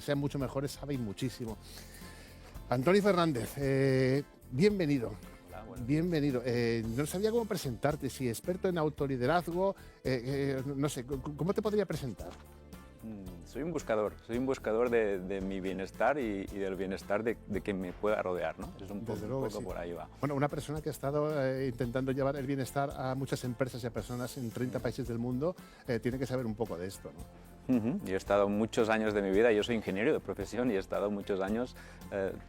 sean mucho mejores, sabéis muchísimo. Antoni Fernández, bienvenido. Hola, bueno. Bienvenido. No sabía cómo presentarte, si experto en autoliderazgo, no sé, ¿cómo te podría presentar? Soy un buscador de mi bienestar y del bienestar de quien me pueda rodear, ¿no? Es un poco Sí. por ahí va. Bueno, una persona que ha estado intentando llevar el bienestar a muchas empresas y a personas en 30 países del mundo, tiene que saber un poco de esto, ¿no? Yo he estado muchos años de mi vida, yo soy ingeniero de profesión y he estado muchos años,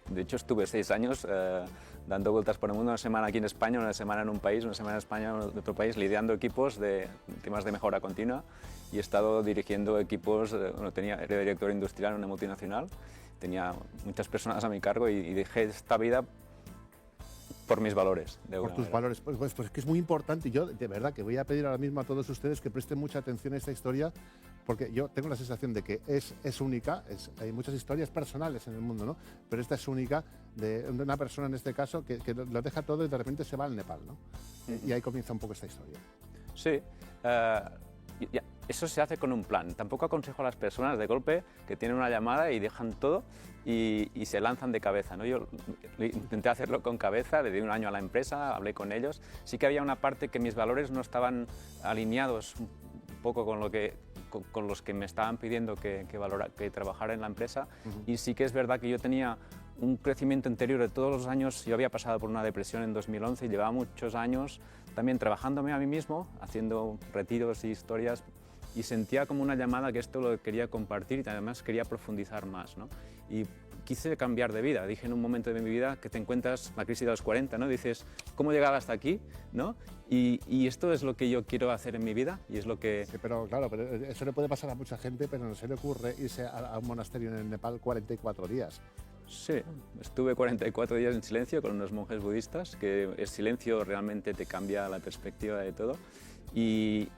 de hecho estuve 6 años dando vueltas por el mundo, una semana aquí en España, una semana en un país, una semana en España, en otro país, lidiando equipos de temas de mejora continua y he estado dirigiendo equipos, era director industrial en una multinacional, tenía muchas personas a mi cargo y dejé esta vida por mis valores. Por tus valores, pues es que es muy importante y yo de verdad que voy a pedir ahora mismo a todos ustedes que presten mucha atención a esta historia porque yo tengo la sensación de que es única, hay muchas historias personales en el mundo, ¿no? Pero esta es única de una persona en este caso que lo deja todo y de repente se va al Nepal, ¿no? Y ahí comienza un poco esta historia. Sí, eso se hace con un plan. Tampoco aconsejo a las personas de golpe que tienen una llamada y dejan todo y se lanzan de cabeza, ¿no? Yo intenté hacerlo con cabeza, le di un año a la empresa, hablé con ellos. Sí que había una parte que mis valores no estaban alineados un poco con los que me estaban pidiendo que trabajara en la empresa y sí que es verdad que yo tenía un crecimiento interior de todos los años. Yo había pasado por una depresión en 2011 y llevaba muchos años también trabajándome a mí mismo, haciendo retiros y historias y sentía como una llamada que esto lo quería compartir y además quería profundizar más, ¿no? Y quise cambiar de vida. Dije en un momento de mi vida que te encuentras la crisis de los 40, ¿no? Dices, ¿cómo llegar hasta aquí? ¿No? Y esto es lo que yo quiero hacer en mi vida y es lo que... Sí, pero claro, eso le puede pasar a mucha gente, pero no se le ocurre irse a un monasterio en el Nepal 44 días. Sí, estuve 44 días en silencio con unos monjes budistas, que el silencio realmente te cambia la perspectiva de todo y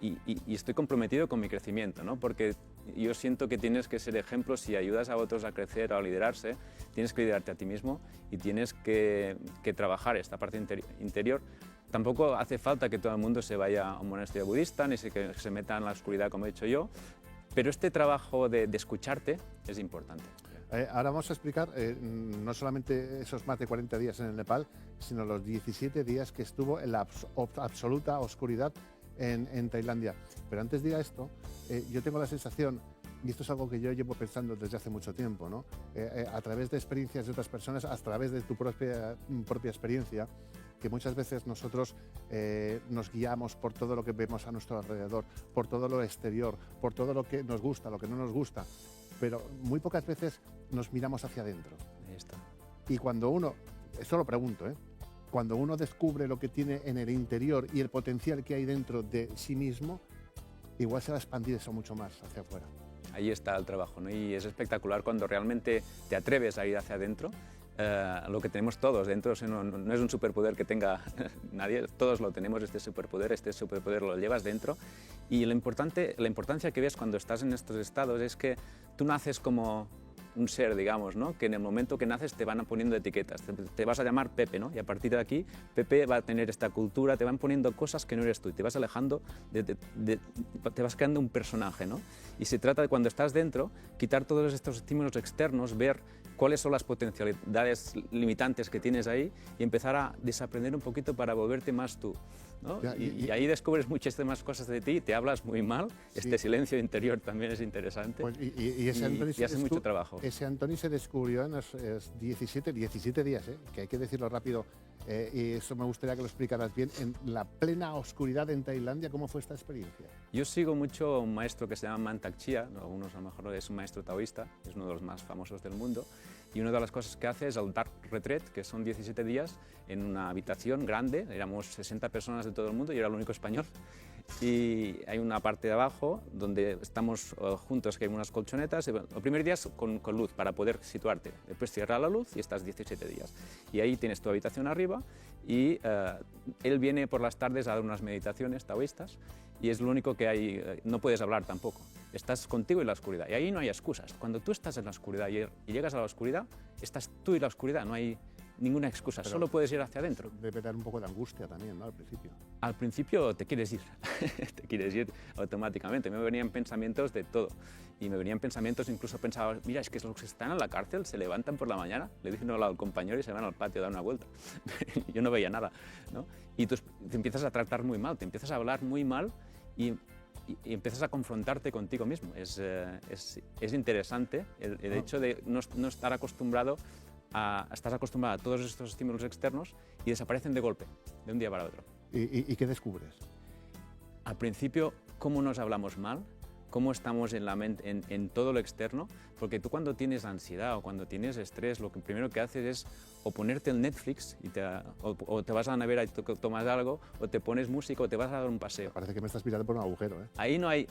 estoy comprometido con mi crecimiento, ¿no? Porque yo siento que tienes que ser ejemplo. Si ayudas a otros a crecer o a liderarse, tienes que liderarte a ti mismo y tienes que trabajar esta parte interior. Tampoco hace falta que todo el mundo se vaya a un monasterio budista ni que se meta en la oscuridad como he hecho yo, pero este trabajo de escucharte es importante. Ahora vamos a explicar no solamente esos más de 40 días en el Nepal, sino los 17 días que estuvo en la absoluta oscuridad en Tailandia. Pero antes diga esto, yo tengo la sensación, y esto es algo que yo llevo pensando desde hace mucho tiempo, ¿no? A través de experiencias de otras personas, a través de tu propia experiencia, que muchas veces nosotros nos guiamos por todo lo que vemos a nuestro alrededor, por todo lo exterior, por todo lo que nos gusta, lo que no nos gusta, pero muy pocas veces nos miramos hacia adentro. Ahí está. Y cuando uno, esto lo pregunto, cuando uno descubre lo que tiene en el interior y el potencial que hay dentro de sí mismo, igual se va a expandir eso mucho más hacia afuera. Ahí está el trabajo, ¿no? Y es espectacular cuando realmente te atreves a ir hacia adentro. Lo que tenemos todos dentro, no es un superpoder que tenga nadie, todos lo tenemos, este superpoder lo llevas dentro y la importancia que ves cuando estás en estos estados es que tú naces como un ser, digamos, ¿no? Que en el momento que naces te van poniendo etiquetas, te vas a llamar Pepe, ¿no? Y a partir de aquí Pepe va a tener esta cultura, te van poniendo cosas que no eres tú y te vas alejando, te vas creando un personaje, ¿no? Y se trata de, cuando estás dentro, quitar todos estos estímulos externos, ver cuáles son las potencialidades limitantes que tienes ahí y empezar a desaprender un poquito para volverte más tú, ¿no? Y ahí descubres muchas más cosas de ti, te hablas muy mal, sí. Este silencio interior también es interesante, pues, y haces mucho trabajo. Ese Antoni se descubrió en los 17 días, que hay que decirlo rápido, y eso me gustaría que lo explicaras bien, en la plena oscuridad en Tailandia. ¿Cómo fue esta experiencia? Yo sigo mucho a un maestro que se llama Mantak Chia, algunos a lo mejor es un maestro taoísta, es uno de los más famosos del mundo, y una de las cosas que hace es el Dark Retreat, que son 17 días en una habitación grande, éramos 60 personas de todo el mundo, yo era el único español, y hay una parte de abajo donde estamos juntos, que hay unas colchonetas. El primer día es con luz para poder situarte, después cierra la luz y estás 17 días. Y ahí tienes tu habitación arriba y él viene por las tardes a dar unas meditaciones taoístas y es lo único que hay, no puedes hablar tampoco, estás contigo y la oscuridad y ahí no hay excusas. Cuando tú estás en la oscuridad y llegas a la oscuridad, estás tú y la oscuridad, no hay ninguna excusa, Pero solo puedes ir hacia adentro. debe dar un poco de angustia también, ¿no? Al principio. Al principio te quieres ir, te quieres ir automáticamente. Me venían pensamientos de todo. Y me venían pensamientos, incluso pensaba, mira, es que los que están en la cárcel se levantan por la mañana, le dicen hola al compañero y se van al patio a dar una vuelta. Yo no veía nada, ¿no? Y tú te empiezas a tratar muy mal, te empiezas a hablar muy mal y empiezas a confrontarte contigo mismo. Es interesante el hecho de no estar acostumbrado estás acostumbrado a todos estos estímulos externos y desaparecen de golpe, de un día para otro. ¿Y qué descubres? Al principio, cómo nos hablamos mal, cómo estamos en la mente, en todo lo externo, porque tú cuando tienes ansiedad o cuando tienes estrés, lo que primero que haces es o ponerte el Netflix o te vas a la nevera y tomas algo, o te pones música o te vas a dar un paseo. Parece que me estás mirando por un agujero, ¿eh? Ahí no hay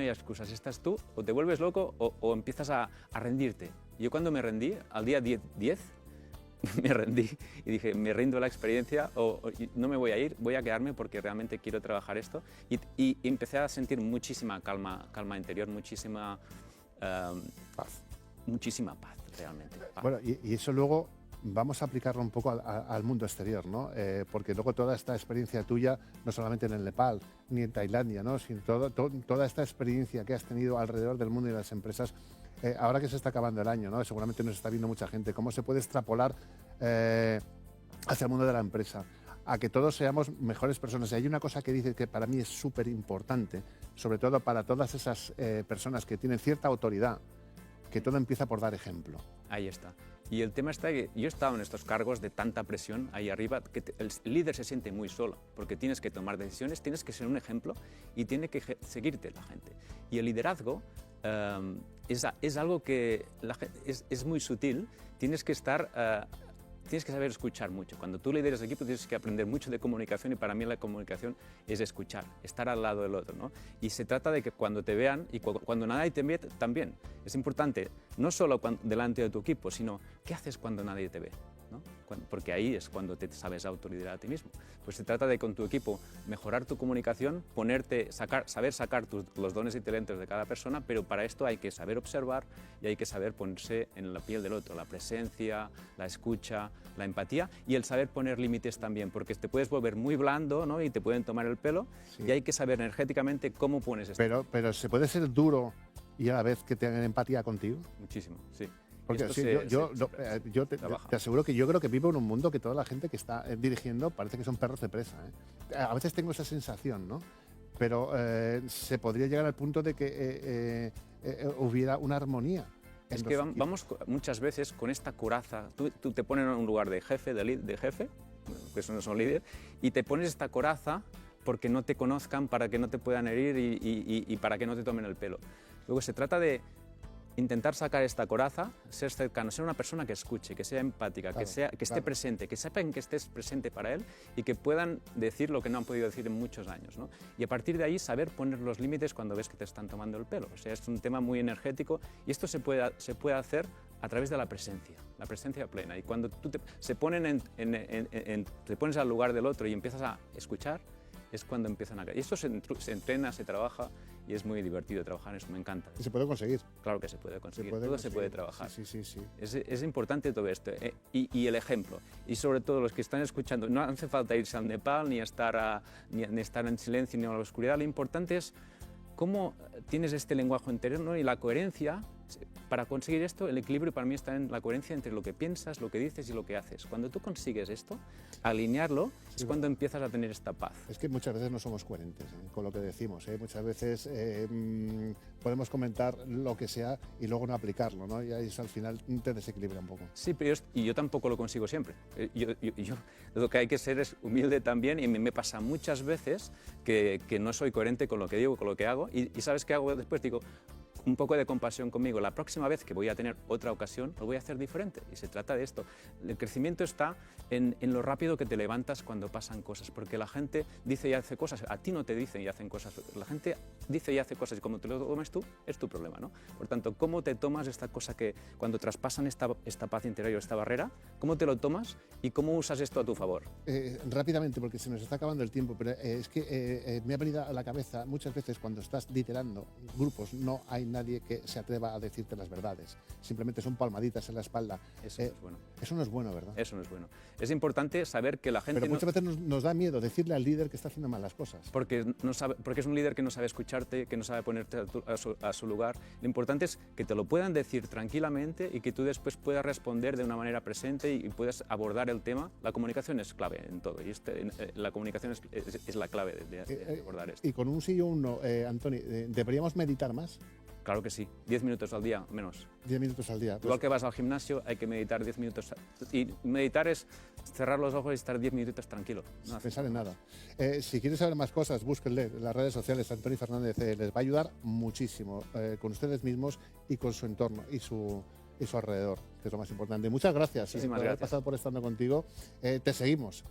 excusas, estás tú, o te vuelves loco o empiezas a rendirte. Yo cuando me rendí, al día 10, me rendí y dije, me rindo a la experiencia o no me voy a ir, voy a quedarme porque realmente quiero trabajar esto. Y empecé a sentir muchísima calma interior, muchísima Paz. Muchísima paz, realmente. Paz. Bueno, y eso luego vamos a aplicarlo un poco al mundo exterior, ¿no? Porque luego toda esta experiencia tuya, no solamente en el Nepal ni en Tailandia, ¿no? Sino toda esta experiencia que has tenido alrededor del mundo y de las empresas, ahora que se está acabando el año, ¿no? Seguramente nos está viendo mucha gente, ¿cómo se puede extrapolar hacia el mundo de la empresa? A que todos seamos mejores personas. Y hay una cosa que dice que para mí es súper importante, sobre todo para todas esas personas que tienen cierta autoridad, que todo empieza por dar ejemplo. Ahí está. Y el tema está que yo he estado en estos cargos de tanta presión ahí arriba que el líder se siente muy solo, porque tienes que tomar decisiones, tienes que ser un ejemplo y tiene que seguirte la gente. Y el liderazgo es algo que es muy sutil, tienes que saber escuchar mucho. Cuando tú lideras equipo tienes que aprender mucho de comunicación y para mí la comunicación es escuchar, estar al lado del otro, ¿no? Y se trata de que cuando te vean y cuando nadie te ve también. Es importante no solo delante de tu equipo, sino qué haces cuando nadie te ve, ¿no? Porque ahí es cuando te sabes autoliderar a ti mismo. Pues se trata de con tu equipo mejorar tu comunicación, saber sacar los dones y talentos de cada persona, pero para esto hay que saber observar y hay que saber ponerse en la piel del otro, la presencia, la escucha, la empatía y el saber poner límites también, porque te puedes volver muy blando, ¿no? Y te pueden tomar el pelo, sí. Y hay que saber energéticamente cómo pones esto. Pero ¿se puede ser duro y a la vez que tengan empatía contigo? Muchísimo, sí. Porque sí, yo te aseguro que yo creo que vivo en un mundo que toda la gente que está dirigiendo parece que son perros de presa, ¿eh? A veces tengo esa sensación, ¿no? Pero se podría llegar al punto de que hubiera una armonía. Es que vamos muchas veces con esta coraza, tú te pones en un lugar de jefe, de jefe, que eso no son líder, y te pones esta coraza porque no te conozcan, para que no te puedan herir y para que no te tomen el pelo. Luego se trata de intentar sacar esta coraza, ser cercano, ser una persona que escuche, que sea empática, claro, que esté presente, que sepan que estés presente para él y que puedan decir lo que no han podido decir en muchos años, ¿no? Y a partir de ahí saber poner los límites cuando ves que te están tomando el pelo. O sea, es un tema muy energético y esto se puede hacer a través de la presencia plena. Y cuando tú te pones al lugar del otro y empiezas a escuchar, es cuando empiezan a caer. Y esto se entrena, se trabaja y es muy divertido trabajar en eso, me encanta. ¿Y se puede conseguir? Claro que se puede conseguir, todo se puede trabajar. Sí. Es importante todo esto y el ejemplo. Y sobre todo los que están escuchando, no hace falta irse al Nepal ni estar en silencio ni en la oscuridad, lo importante es cómo tienes este lenguaje interior, ¿no? Y la coherencia. Para conseguir esto, el equilibrio para mí está en la coherencia entre lo que piensas, lo que dices y lo que haces. Cuando tú consigues esto, alinearlo, es cuando empiezas a tener esta paz. Es que muchas veces no somos coherentes con lo que decimos, ¿eh? Muchas veces podemos comentar lo que sea y luego no aplicarlo, ¿no? Y ahí eso al final te desequilibra un poco. Sí, pero yo tampoco lo consigo siempre. Yo lo que hay que ser es humilde también y me pasa muchas veces que no soy coherente con lo que digo, con lo que hago y ¿sabes qué hago después? Digo, un poco de compasión conmigo. La próxima vez que voy a tener otra ocasión, lo voy a hacer diferente. Y se trata de esto. El crecimiento está en lo rápido que te levantas cuando pasan cosas, porque la gente dice y hace cosas, a ti no te dicen y hacen cosas, la gente dice y hace cosas y como te lo tomes tú, es tu problema, ¿no? Por tanto, ¿cómo te tomas esta cosa que cuando traspasan esta paz interior, esta barrera, cómo te lo tomas y cómo usas esto a tu favor? Rápidamente, porque se nos está acabando el tiempo, pero es que me ha venido a la cabeza muchas veces cuando estás liderando grupos, no hay nadie que se atreva a decirte las verdades. Simplemente son palmaditas en la espalda. Eso no es bueno. Eso no es bueno, ¿verdad? Eso no es bueno. Es importante saber que la gente... Pero muchas veces nos da miedo decirle al líder que está haciendo mal las cosas. Porque es un líder que no sabe escucharte, que no sabe ponerte a su lugar. Lo importante es que te lo puedan decir tranquilamente y que tú después puedas responder de una manera presente y puedas abordar el tema. La comunicación es clave en todo y la comunicación es la clave de abordar esto. Y con un sí y un no, Antoni, ¿deberíamos meditar más? Claro que sí, 10 minutos al día, menos. 10 minutos al día. Igual que vas al gimnasio, hay que meditar 10 minutos. Y meditar es cerrar los ojos y estar 10 minutos tranquilo. No pensar en nada. Si quieres saber más cosas, búsquenle en las redes sociales. Antoni Fernández les va a ayudar muchísimo con ustedes mismos y con su entorno y su alrededor, que es lo más importante. Muchas gracias por haber pasado por estando contigo. Te seguimos.